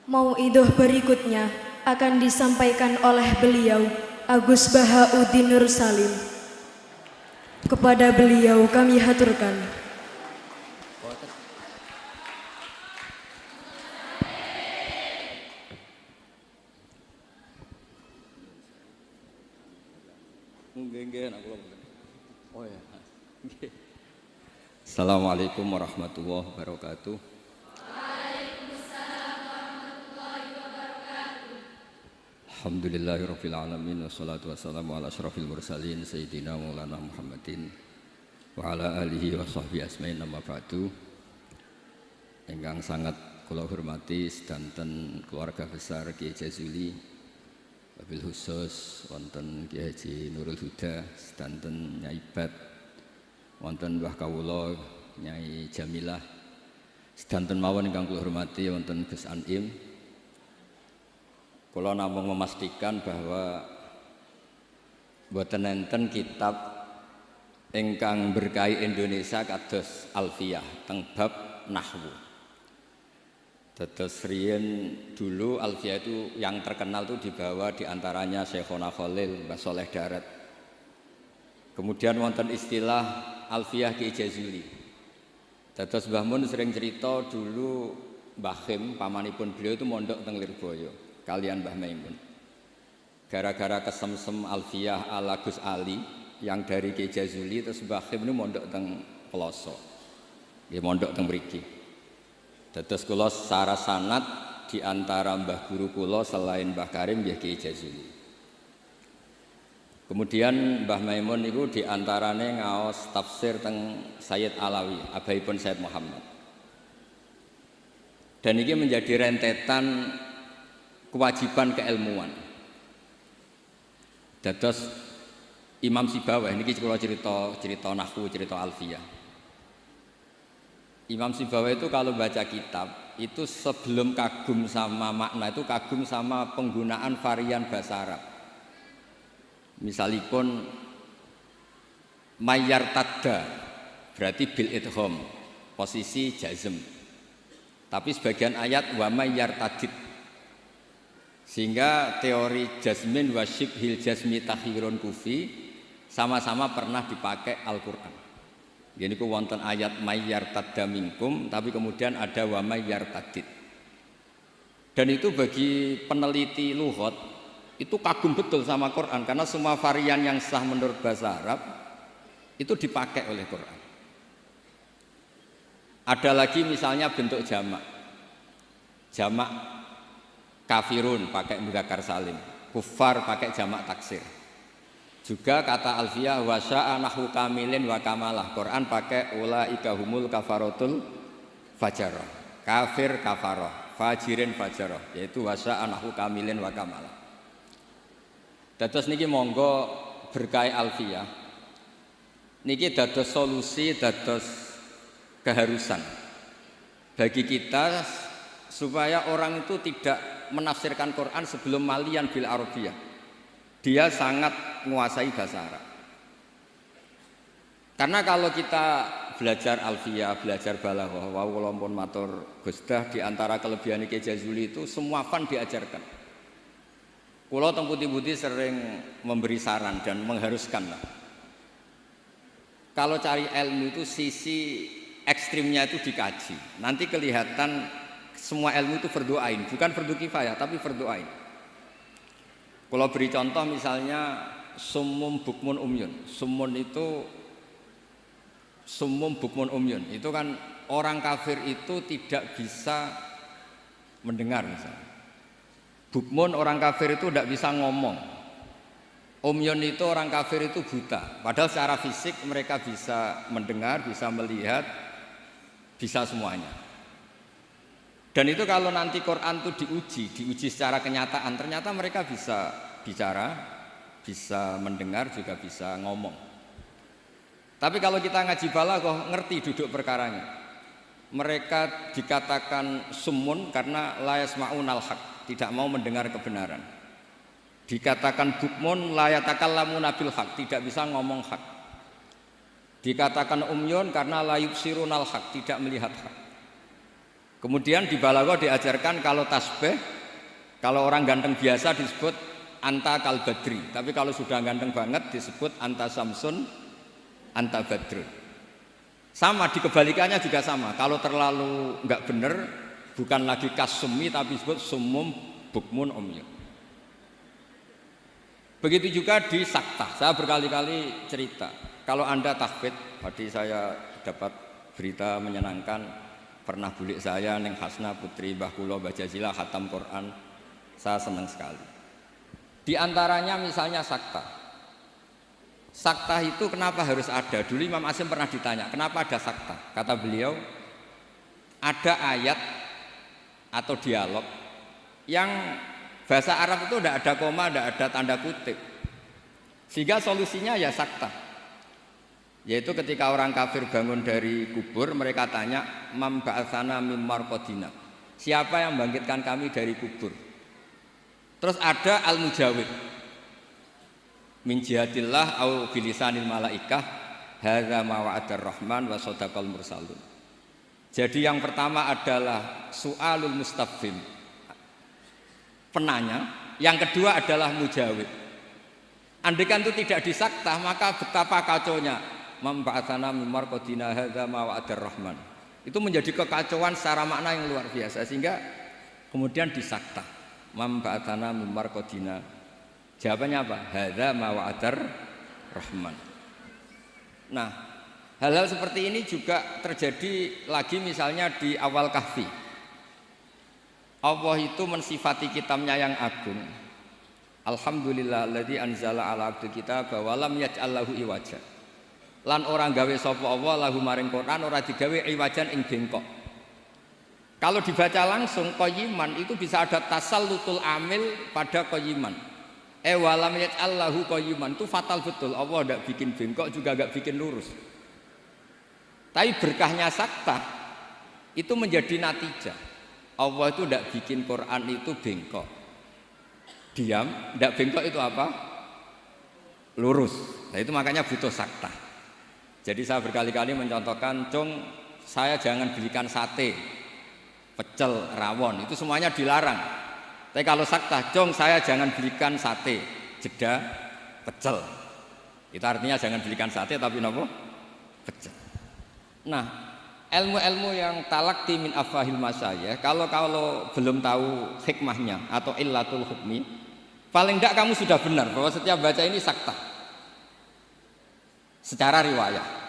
Mauidhah berikutnya akan disampaikan oleh beliau Agus Bahauddin Nur Salim. Kepada beliau kami haturkan. Assalamualaikum warahmatullahi wabarakatuh. Alhamdulillahirabbil alamin wassalatu wassalamu ala asyrafil mursalin sayyidina maulana Muhammadin wa ala alihi wa sahbihi asmain amma ba'du. Ingkang sangat kula hormati sedanten keluarga besar Kiai Jazuli, wabil khusus wonten Kiai Haji Nurul Huda, sedanten Nyai Bat, wonten Mbah Kawula Nyai Jamilah, sedanten mawon ingkang kula hormati wonten Gus Anim. Kula namung memastikan bahwa boten enten kitab ingkang berkahi Indonesia kados Alfiyah teng bab nahwu. Dados riyen dulu Alfiyah itu yang terkenal itu dibawa diantaranya Syekhona Khalil, Mbah Soleh Darat. Kemudian wonten istilah Alfiyah Kiai Jazuli. Dados Mbah Mun sering cerita dulu Mbah Khim pamanipun beliau itu mondok teng Lirboyo kalian Mbah Maimun. Gara-gara kesemsem Alfiyah ala Gus Ali yang dari Kiai Jazuli, terus Mbah Khim ini mondok teng Peloso. Nggih mondok teng mriki. Dados kula secara sanad di antara mbah guru kula selain Mbah Karim nggih Kiai Jazuli. Kemudian Mbah Maimun itu di antarane ngaos tafsir teng Sayyid Alawi, abaipun Sayyid Muhammad. Dan ini menjadi rentetan kewajiban keilmuan. Dados Imam Sibawayh niki kula cerita nahwu, cerita Alfiyah. Imam Sibawayh itu kalau baca kitab itu sebelum kagum sama makna itu kagum sama penggunaan varian bahasa Arab. Misalipun mayyar tadda berarti bil idgham, posisi jazm. Tapi sebagian ayat wa mayyar tadid, sehingga teori jazmin wa syibhil jazmi takhirun kufi sama-sama pernah dipakai Al-Quran. Jadi ku wonten ayat mayyar tadda minkum, tapi kemudian ada wa mayyar tadid. Dan itu bagi peneliti lughat itu kagum betul sama Quran, karena semua varian yang sah menurut bahasa Arab itu dipakai oleh Quran. Ada lagi misalnya bentuk jamak. Jamak kafirun pakai mudzakkar salim, kufar pakai jamak taksir. Juga kata Alfiyah wa sya'a nahwu kamilin wa kamalah. Quran pakai ulaika humul kafaratul fajarah. Kafir kafarah, fajirin fajarah, yaitu wa sya'a nahwu kamilin wa kamalah. Dados niki monggo berkah Alfiyah. Niki dados solusi, dados keharusan bagi kita supaya orang itu tidak menafsirkan Quran sebelum malian bil Arabiyah. Dia sangat menguasai bahasa Arab. Karena kalau kita belajar Alfiyah, belajar balaghah, wa walaupun matur Gusdah di antara kelebihan Kiai Jazuli itu semua fan diajarkan. Kula teng putih-putih sering memberi saran dan mengharuskan lah. Kalau cari ilmu itu sisi ekstrimnya itu dikaji. Nanti kelihatan semua ilmu itu fardhu ain, bukan fardhu kifayah tapi fardhu ain. Kalau beri contoh misalnya summum bukmun umyun. Summum bukmun umyun itu kan orang kafir itu tidak bisa mendengar misalnya. Bukmun orang kafir itu tidak bisa ngomong. Umyun itu orang kafir itu buta. Padahal secara fisik mereka bisa mendengar, bisa melihat, bisa semuanya. Dan itu kalau nanti Quran itu diuji secara kenyataan, ternyata mereka bisa bicara, bisa mendengar, juga bisa ngomong. Tapi kalau kita ngaji balaghah ngerti duduk perkaranya. Mereka dikatakan summun karena la yasma'unal haq, tidak mau mendengar kebenaran. Dikatakan bukmun la yatakallamuna bil haq, tidak bisa ngomong hak. Dikatakan umyun karena la yubsirunal haq, tidak melihat hak. Kemudian di balaghah diajarkan kalau tasbih, kalau orang ganteng biasa disebut anta kal badri, tapi kalau sudah ganteng banget disebut anta samsun, anta badrun. Sama di kebalikannya juga sama. Kalau terlalu nggak bener, bukan lagi kasumi tapi disebut sumum bukmun umyun. Begitu juga di sakta. Saya berkali-kali cerita. Kalau Anda tahfidz, tadi saya dapat berita menyenangkan, pernah bulik saya Neng Hasna putri Mbah Kula Mbah Jazila khatam Quran. Saya senang sekali. Di antaranya misalnya sakta. Sakta itu kenapa harus ada? Dulu Imam Asy'am pernah ditanya, kenapa ada sakta? Kata beliau, ada ayat atau dialog yang bahasa Arab itu tidak ada koma, tidak ada tanda kutip. Sehingga solusinya ya sakta. Yaitu ketika orang kafir bangun dari kubur, mereka tanya, "Mam ba'atsana mim marqadina." Siapa yang membangkitkan kami dari kubur? Terus ada al-mujawib. Min jihatillah au bilisanil malaikah hadza ma wa'adar rahman wa shadaqal mursalun. Jadi yang pertama adalah su'alul mustafhim, penanya, yang kedua adalah mujawib. Andaikan itu tidak disakta, maka betapa kacaunya. Man ba'atsana mim marqadina hadza ma wa'adar rahman. Itu menjadi kekacauan secara makna yang luar biasa, sehingga kemudian disakta. Man ba'atsana mim marqadina. Jawabannya apa? Hadza ma wa'adar rahman. Nah, hal-hal seperti ini juga terjadi lagi misalnya di awal Kahfi. Allah itu mensifati kitabnya yang agung. Alhamdulillahilladzi anzala ala abdil kitab wa lam yaj'al lahu iwaja. Lan orang gawe sapa Allah lahu maring Quran ora digawe iwajan ing bengkok. Kalau dibaca langsung qayyiman itu bisa ada tasallutul amil pada qayyiman. Wa lam yaj'al lahu qayyiman itu fatal betul. Allah tidak bikin bengkok juga enggak bikin lurus. Tapi berkahnya sakta itu menjadi natijah. Allah itu tidak bikin Quran itu bengkok. Diam, tidak bengkok itu apa? Lurus. Nah itu makanya butuh sakta. Jadi saya berkali-kali mencontohkan, Cung, saya jangan belikan sate, pecel, rawon, itu semuanya dilarang. Tapi kalau sakta, Cung, saya jangan belikan sate, jeda, pecel. Itu artinya jangan belikan sate tapi nopo? Pecel. Nah, ilmu-ilmu yang talakti min afahil masyayikh, kalau belum tahu hikmahnya atau illatul hukmi, paling tidak kamu sudah benar bahwa setiap baca ini sakta secara riwayat.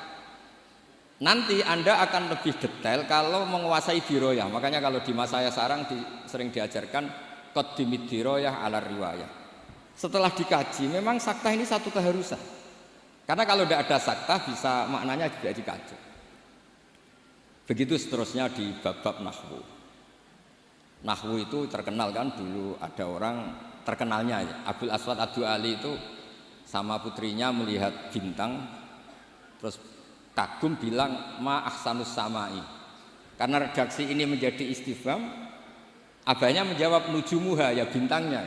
Nanti Anda akan lebih detail kalau menguasai diroyah. Makanya kalau di masa saya sarang sering diajarkan qaddimid diroyah ala riwayah. Setelah dikaji memang sakta ini satu keharusan. Karena kalau tidak ada sakta bisa maknanya juga dikaji. Begitu seterusnya di bab-bab nahwu. Nahwu itu terkenal kan, dulu ada orang terkenalnya ya, Abdul Aswad Ad-Du'ali itu sama putrinya melihat bintang terus kagum bilang ma ahsanus samai. Karena redaksi ini menjadi istifham, abahnya menjawab nujumuha, ya bintangnya.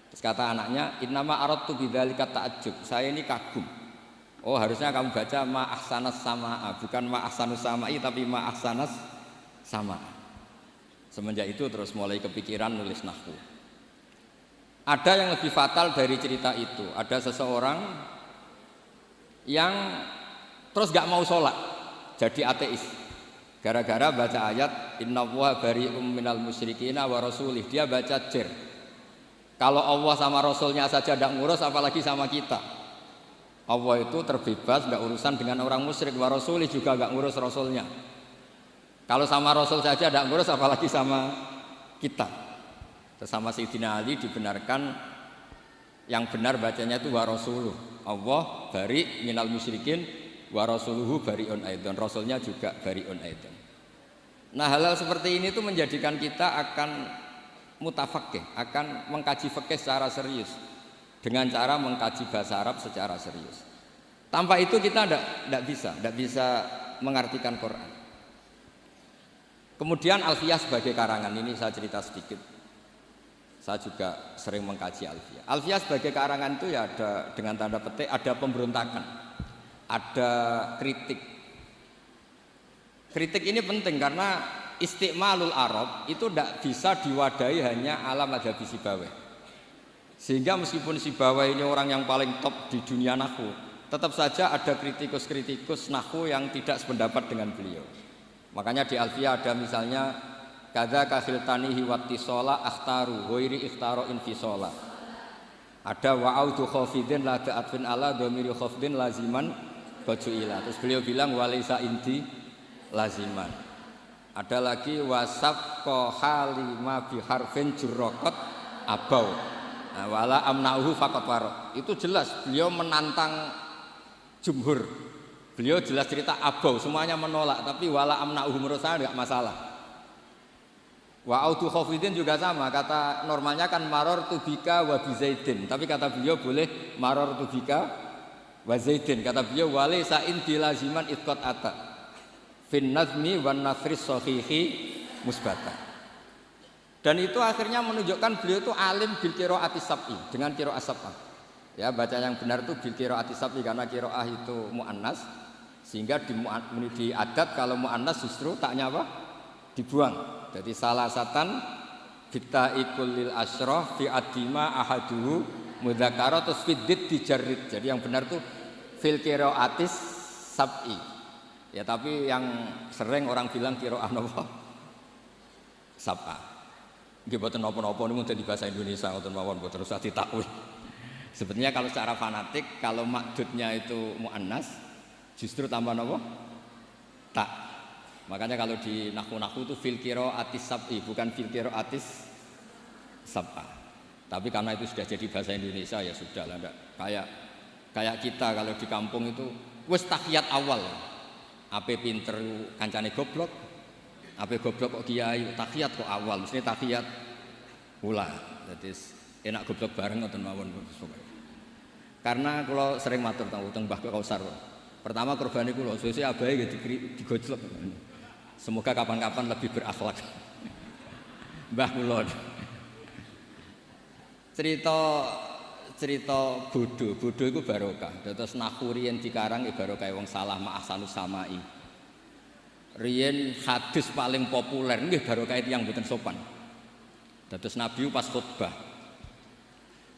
Terus kata anaknya innama aradtu bidzalika ta'ajjub, saya ini kagum. Oh harusnya kamu baca ma ahsanas samaa, bukan ma ahsanus samai tapi ma ahsanas samaa. Semenjak itu terus mulai kepikiran nulis nahwu. Ada yang lebih fatal dari cerita itu. Ada seseorang yang terus gak mau sholat, jadi ateis. Gara-gara baca ayat innallaha bari'um minal musyrikina wa rasulih, dia baca jer. Kalau Allah sama Rasulnya saja tidak ngurus, apalagi sama kita. Allah itu terbebas, gak urusan dengan orang musyrik, wa rasulih juga gak ngurus Rasulnya. Kalau sama Rasul saja tidak ngurus, apalagi sama kita. Sama Sayyidina Ali dibenarkan yang benar bacanya itu wa rasuluh. Allah bari minal musyrikin wa rasuluhu bari'un aidan. Rasulnya juga bari'un aidan. Nah, hal-hal seperti ini itu menjadikan kita akan mutafaqih, akan mengkaji fikih secara serius dengan cara mengkaji bahasa Arab secara serius. Tanpa itu kita tidak bisa mengartikan Quran. Kemudian Alfiyah sebagai karangan ini saya cerita sedikit. Saya juga sering mengkaji Alfiyah. Alfiyah sebagai karangan itu ya ada dengan tanda petik, ada pemberontakan, ada kritik. Kritik ini penting karena istiqmalul Arab itu tidak bisa diwadahi hanya ala madhabi Sibawayh. Sehingga meskipun Sibawayh ini orang yang paling top di dunia nahwu, tetap saja ada kritikus-kritikus nahwu yang tidak sependapat dengan beliau. Makanya di Alfiyah ada misalnya kadza kakhiltanihi wattisola akhtaru ghairi ikhtaro infisola. Ada wa'audu khafidin la ta'atfin ala dhamiri khafdin laziman bajuila. Terus beliau bilang walisa inti laziman. Ada lagi wasaqqa halima bi harfin jurraqat abau. Nah, wala amna'uhu faqat waraq. Itu jelas beliau menantang jumhur. Beliau jelas cerita abau, semuanya menolak, tapi wala amna'uhu menurut saya enggak masalah. Wa'audu khafidin juga sama, kata normalnya kan maror tubika wa bizaidin, tapi kata beliau boleh maror tubika wa zaidin, kata beliau walisa inti laziman itqat ata fin nazmi wan nasris sahihi musbata. Dan itu akhirnya menunjukkan beliau itu alim bil qiraati sab'i, dengan qiraat sab'ah. Ya, baca yang benar itu bil qiraati sab'i karena qiraah itu muannas, sehingga di adat kalau muannas justru taknya apa? Dibuang. Jadi salah satan bittaikul lil asyrah fi adima ahaduhu mudzakkara terus fiddid dijarrid. Jadi yang benar tuh fil qiraatis sab'i. Ya tapi yang sering orang bilang qiraah napa? Sab'ah. Nggih boten napa-napa niku dadi bahasa Indonesia ngoten mawon boten usah ditakwil. Sebetulnya kalau secara fanatik kalau makdudnya itu muannas justru tambah napa? Tak. Makanya kalau di nahwu-nahwu itu fil qiraatis sab'i bukan fil qiraatis sab'ah. Tapi karena itu sudah jadi bahasa Indonesia ya sudah lah, enggak kayak kita kalau di kampung itu wis tahiyat awal. Ape pinter kancane goblok. Ape goblok kok kiai, tahiyat kok awal, mesti tahiyat pula. Jadi enak goblok bareng ngoten mawon. Karena kalau sering matur teng Mbah Kausar. Pertama korbane kula sesuk abahe nggih digojlok. Semoga kapan-kapan lebih berakhlak. Mbah kula. Cerita bodoh itu barokah. Terus nahwu riyen dikarang barokah wong salah ma ahsanus samai. Riyen hadis paling populer nggih barokah tiyang mboten sopan. Terus Nabi pas khutbah.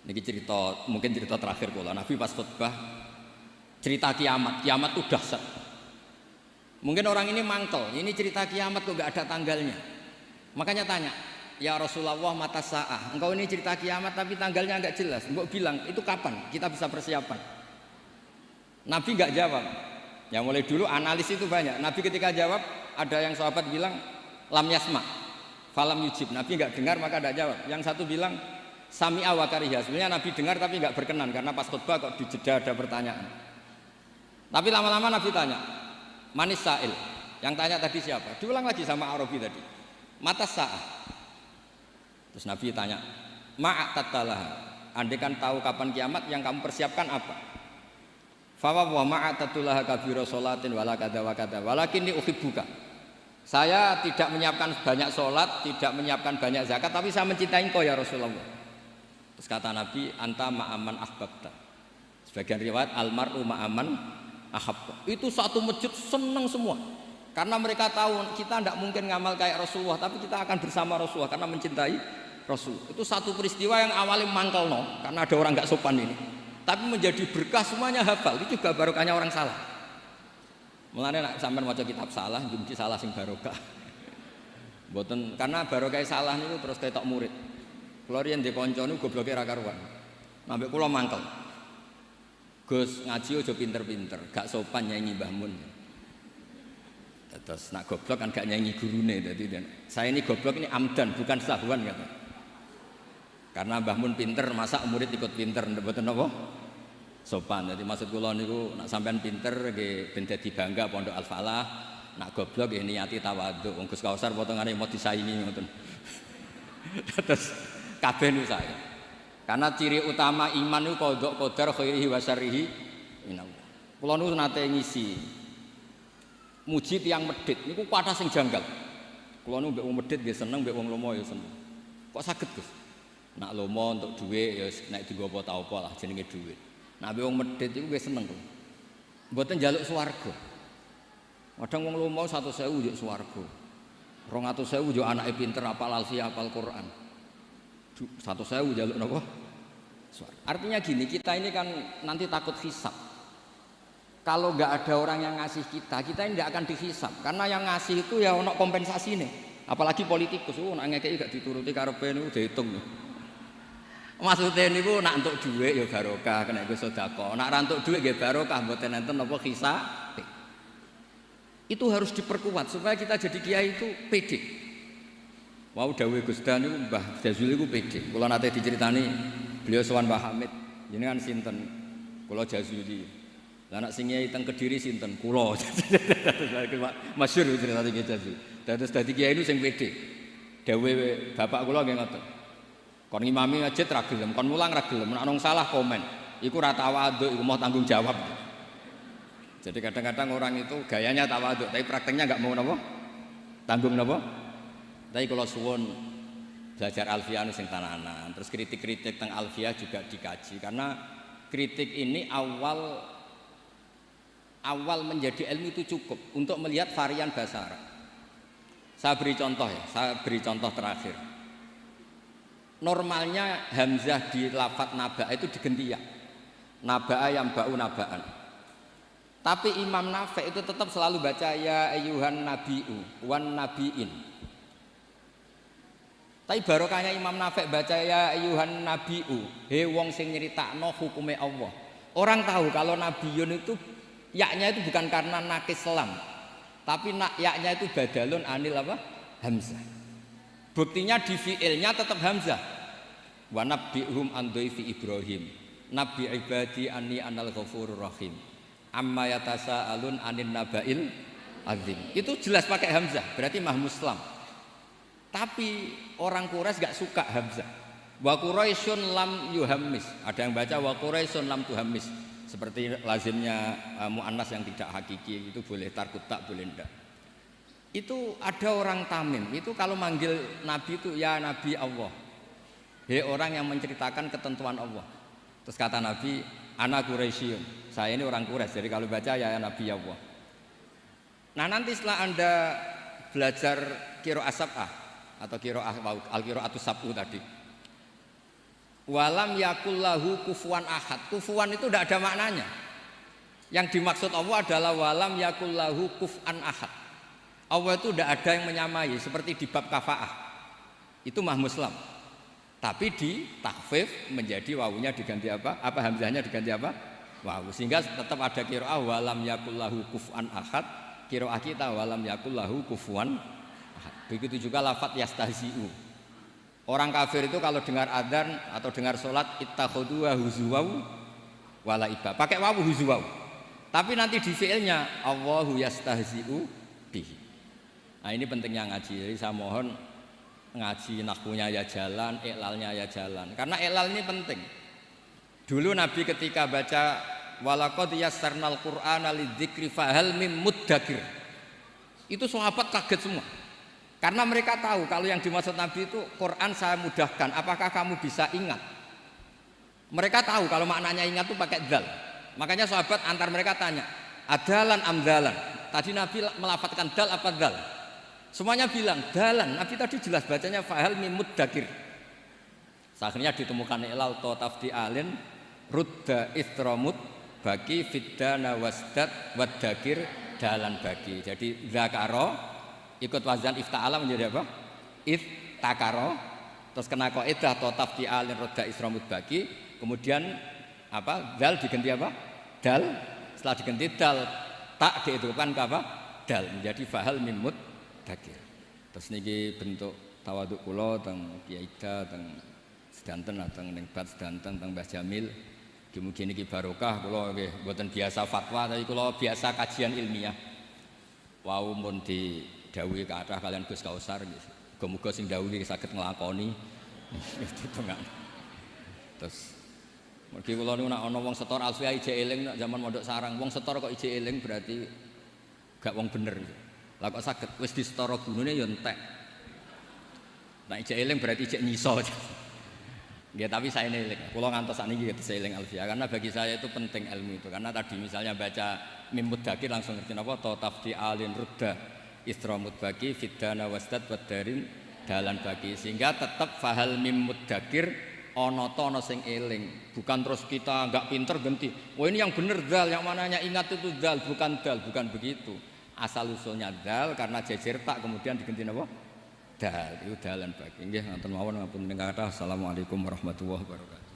Niki cerita mungkin cerita terakhir kula. Nabi pas khutbah cerita kiamat itu dahsyat. Mungkin orang ini mangkel, ini cerita kiamat kok gak ada tanggalnya. Makanya tanya, ya Rasulullah mata sa'ah, engkau ini cerita kiamat tapi tanggalnya gak jelas. Mbok bilang, itu kapan kita bisa persiapan? Nabi gak jawab. Ya mulai dulu analis itu banyak. Nabi ketika jawab, ada yang sahabat bilang lam yasma, falam yujib. Nabi gak dengar maka gak jawab. Yang satu bilang sami'a wa kariha. Sebenarnya Nabi dengar tapi gak berkenan karena pas khutbah kok di jeda ada pertanyaan. Tapi lama-lama Nabi tanya, manis sa'il, yang tanya tadi siapa? Diulang lagi sama Arabi tadi, mata sa'ah. Terus Nabi tanya, ma'at tattalah, andai kan tahu kapan kiamat yang kamu persiapkan apa? Fawa wa ma'at tattalah kabira sholatin wala kada wa kada walakinni uhibbuka. Saya tidak menyiapkan banyak sholat, tidak menyiapkan banyak zakat, tapi saya mencintai engkau ya Rasulullah. Terus kata Nabi, anta ma'aman ahbabta. Sebagian riwayat almar'u ma'aman ahab. Itu satu masjid senang semua karena mereka tahu kita tidak mungkin ngamal kayak Rasulullah, tapi kita akan bersama Rasulullah karena mencintai Rasul. Itu satu peristiwa yang awalnya mangkel karena ada orang nggak sopan ini, tapi menjadi berkah, semuanya hafal. Itu juga barokahnya orang salah. Mulanya nak sampean maca kitab salah mesti salah sing barokah. Mboten karena barokah salah niku terus ketok murid. Kula riyen ndek kanca niku gobloke ra karuan. Ambek kula mangkel. Gus ngaji aja pinter-pinter, gak sopan nyanyi Mbah Mun. Terus nak goblok kan gak nyanyi gurune. Jadi saya ini goblok ini amdan bukan sahwan kata. Karena Mbah Mun pinter, masa murid ikut pinter mboten napa? Sopan. Jadi maksud kula niku nak sampean pinter nggih ben dadi bangga Pondok Al Falah, nak goblok nggih niati tawadhu. Wong Gus Kausar potongane mau disaingi ngoten. Terus kabeh niku saya. Karena ciri utama iman itu qadha qadar khairihi wa syarrihi minallah. Kula niku nate ngisi muji tiyang medhit niku kathah sing janggal. Kula niku mbek wong medhit nggih seneng, mbek wong lomo ya seneng. Kok saged, Gus? Nak lomo untuk dhuwit ya nek dienggo apa ta apa lah jenenge dhuwit. Nak mbek wong medhit iku nggih seneng kok. Mboten njaluk swarga. Kadang wong lomo 100.000 njuk swarga. 200.000 yo anake pinter apal alfiah apal Quran. 100.000 jaluk napa? Artinya gini, kita ini kan nanti takut hisab. Kalau nggak ada orang yang ngasih kita ini nggak akan dihisab. Karena yang ngasih itu ya ono kompensasi nih. Apalagi politikus, nak ngekei gak dituruti karepe niku dihitung. Maksudnya niku nak entuk dhuwit ya barokah, kena iku sedekah. Nak ra entuk dhuwit nggih barokah, mboten enten napa hisab. Itu harus diperkuat supaya kita jadi kiai itu pede. Wau dawuh Gus Dan niku Mbah Jazuli iku pede. Kula nate diceritani beliau sowan Mbah Hamid, jenengan sinten? Kula Jazuli. Lah nek sing kiai teng Kediri sinten? Kula. Masyhur ceritane Kiai Jazuli. Dados dadi kiai niku sing pede. Dawuh bapak kula nggih ngoten. Kon ngimami masjid ra gelem, kon mulang ra gelem, nek ana salah komen. Iku ra tawaduk, iku mau tanggung jawab. Jadi kadang-kadang orang itu gayanya tawaduk, tapi prakteknya nggak mau napa? Tanggung napa? Tapi kalau suwun belajar alfiah sing tananan, terus kritik-kritik tentang alfiah juga dikaji karena kritik ini awal menjadi ilmu itu cukup untuk melihat varian bahasa Arab. Saya beri contoh terakhir. Normalnya hamzah di lafadz naba'a itu digenti ya. Naba'a yang ba'u naba'an. Tapi Imam Nafi' itu tetap selalu baca ya ayyuhan nabi'u wan nabi'in. Tapi barokahnya Imam Nafi' baca ya ayyuhan nabi'u, he wong sing nyeritakno hukume Allah. Orang tahu kalau nabiyun itu yaknya itu bukan karena nakis selam, tapi yaknya itu badalun anil apa? Hamzah. Buktinya di fi'ilnya tetap hamzah. Wa nabbi'hum an dhaifi Ibrahim. Nabi ibadi anni anal ghafurur rahim. Amma yatasaalun anin naba'il azim. Itu jelas pakai hamzah, berarti mah muslam. Tapi orang Quraisy gak suka hamzah. Wa Quraisyun lam yuhammis. Ada yang baca wa Quraisyun lam tuhammis. Seperti lazimnya muannas yang tidak hakiki, itu boleh tarkut tak boleh ndak. Itu ada orang Tamim, itu kalau manggil Nabi itu ya Nabi Allah. Hei orang yang menceritakan ketentuan Allah. Terus kata Nabi, ana Quraisyun. Saya ini orang Quraisy, jadi kalau baca ya Nabi Allah. Nah nanti setelah Anda belajar qiraah sab'ah atau qiraah al-qiraatus sab'u tadi. Walam yakullahu kufuwan ahad. Kufuwan itu tidak ada maknanya. Yang dimaksud Allah adalah walam yakullahu kuf'an ahad. Allah itu tidak ada yang menyamai seperti di bab kafaah. Itu mah muslam. Tapi di takhfif menjadi wawunya diganti apa? Apa hamzahnya diganti apa? Wawu. Sehingga tetap ada qiraah walam yakullahu kuf'an ahad. Qiraah kita walam yakullahu kufuwan ahad. Begitu juga lafadz yastahzi'u. Orang kafir itu kalau dengar adzan atau dengar sholat ittakhadhuha huzuwau wala iba. Pakai wawu huzuwau. Tapi nanti di fi'ilnya Allahu yastahzi'u bihi. Nah ini pentingnya ngaji. Jadi saya mohon ngaji nahwunya ya jalan, iklalnya ya jalan. Karena iklal ini penting. Dulu Nabi ketika baca walaqad yassarnal Qur'ana lidzikri fahal mim muddakir. Itu sahabat kaget semua. Karena mereka tahu kalau yang dimaksud Nabi itu Quran saya mudahkan, apakah kamu bisa ingat? Mereka tahu kalau maknanya ingat itu pakai dzal. Makanya sahabat antar mereka tanya, adalan amdalan. Tadi Nabi melafadzkan dal apa dzal? Semuanya bilang dalan. Nabi tadi jelas bacanya fahal mim muddakir. Akhirnya ditemukan ilal tafdi alin rudda istramut bagi fiddana wasdat waddakir dalan bagi. Jadi zakaro ikut wazan ifta'ala menjadi apa? Iftakaro. Terus kena kaidah tafdi alin rudda istramut bagi. Kemudian apa? Dal diganti apa? Dal. Setelah diganti dal tak dihidupkan ke apa? Dal menjadi fahal mim muddakir. Terus niki bentuk tawaduk kula teng Kiai Ida teng sedanten teng ning bat sedanten teng Mbah Jamil. Mugi niki barokah kula nggih mboten biasa fatwa tapi kula biasa kajian ilmiah. Wau mun didhawuhi kathah kalian Gus Kausar nggih. Muga-muga sing dawuhi saged nglakoni. Terus mergi kula niku nek ana wong setor alfiah ije eling nek zaman mondok sarang wong setor kok ije eling berarti gak wong bener. Lah kok saged wis disetara gunune ya entek. Nek ije eling berarti ije nyiso. Ya tapi saya ini, kalau ngantos saat ini saya eling alfiah karena bagi saya itu penting ilmu itu karena tadi misalnya baca mim muddakir langsung ngerti apa tafdi alin rudda Isra mudbaki fiddana wasdad wadarin dalan bagi, sehingga tetap fahal mim muddakir ana ta ana sing eling, bukan terus kita enggak pinter ganti. Oh ini yang bener dal, yang mananya ingat itu dal, bukan begitu. Asal usulnya dal karena jejer tak kemudian diganti napa? Dal, itu dalan bagi. Nggih, ngoten mawon ngapun ning kathah. Assalamualaikum warahmatullahi wabarakatuh.